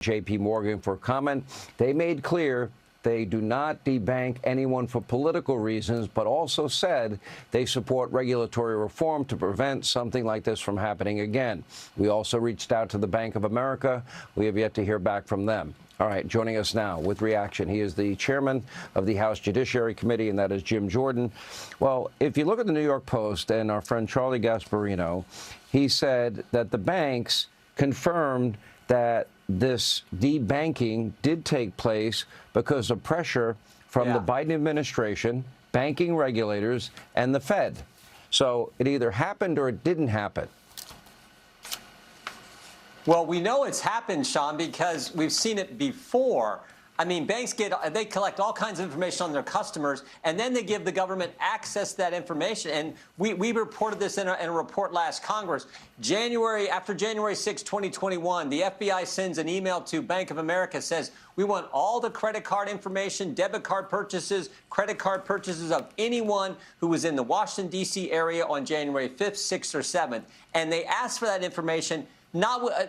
J.P. Morgan for comment. They made clear they do not debank anyone for political reasons, but also said they support regulatory reform to prevent something like this from happening again. We also reached out to the Bank of America. We have yet to hear back from them. All right, joining us now with reaction, he is the chairman of the House Judiciary Committee, and that is Jim Jordan. Well, if you look at the New York Post and our friend Charlie Gasparino, he said that the banks confirmed that this debanking did take place because of pressure from the Biden administration, banking regulators, and the Fed. So it either happened or it didn't happen. Well, we know it's happened, Sean, because we've seen it before. I mean, banks they collect all kinds of information on their customers, and then they give the government access to that information. And we reported this in a report last Congress. After January 6, 2021, the FBI sends an email to Bank of America, says, we want all the credit card information, debit card purchases, credit card purchases of anyone who was in the Washington, D.C. area on January 5th, 6th, or 7th. And they asked for that information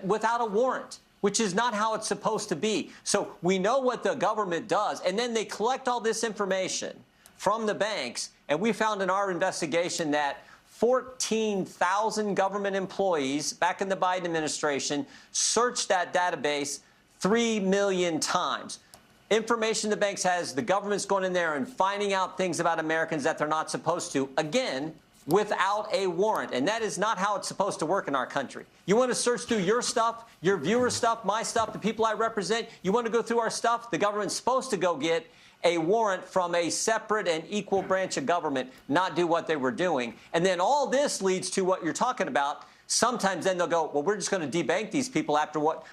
without a warrant, which is not how it's supposed to be. So we know what the government does, and then they collect all this information from the banks, and we found in our investigation that 14,000 government employees back in the Biden administration searched that database 3 million times. Information the banks has, the government's going in there and finding out things about Americans that they're not supposed to, again, without a warrant. And that is not how it's supposed to work in our country. You want to search through your stuff, your viewers' stuff, my stuff, the people I represent. You want to go through our stuff. The government's supposed to go get a warrant from a separate and equal branch of government, not do what they were doing. And then all this leads to what you're talking about. Sometimes then they'll go, well, we're just going to debank these people after what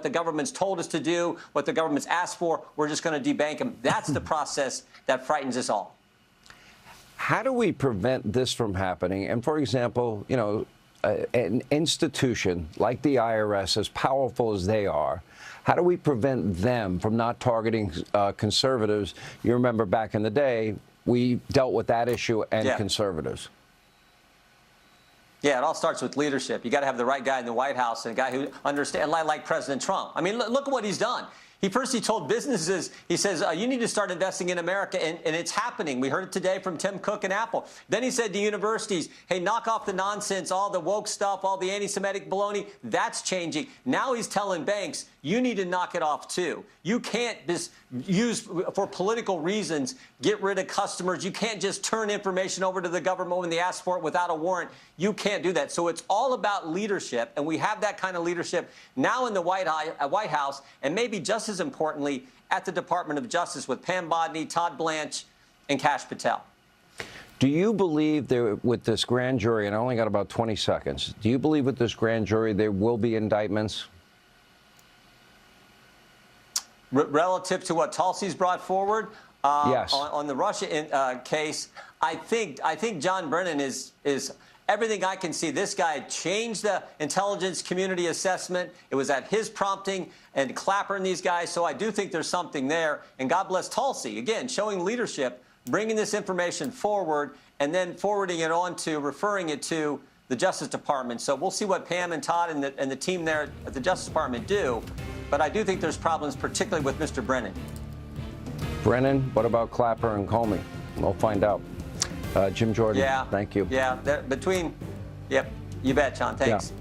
the government's told us to do, what the government's asked for. We're just going to debank them. That's the process that frightens us all. How do we prevent this from happening? And, for example, you know, an institution like the IRS, as powerful as they are, how do we prevent them from not targeting conservatives? You remember back in the day, we dealt with that issue and conservatives. Yeah, it all starts with leadership. You got to have the right guy in the White House and a guy who understands, like President Trump. I mean, look at what he's done. He told businesses, he says, you need to start investing in America, and it's happening. We heard it today from Tim Cook and Apple. Then he said to universities, hey, knock off the nonsense, all the woke stuff, all the anti-Semitic baloney. That's changing. Now he's telling banks, you need to knock it off, too. You can't just use, for political reasons, get rid of customers. You can't just turn information over to the government when they ask for it without a warrant. You can't do that. So it's all about leadership, and we have that kind of leadership now in the White House, and maybe just as importantly, at the Department of Justice with Pam Bodney, Todd Blanche, and Kash Patel. Do you believe with this grand jury, and I only got about 20 seconds, do you believe with this grand jury there will be indictments? Relative to what Tulsi's brought forward yes. on the Russia case, I think John Brennan is everything I can see. This guy changed the intelligence community assessment. It was at his prompting, and Clapper and these guys. So I do think there's something there. And God bless Tulsi, again, showing leadership, bringing this information forward, and then forwarding it on to, referring it to the Justice Department. So we'll see what Pam and Todd and the team there at the Justice Department do. But I do think there's problems, particularly with Mr. Brennan. Brennan, what about Clapper and Comey? We'll find out. Jim Jordan, thank you. Yeah, yep, you bet, Sean. Thanks. Yeah.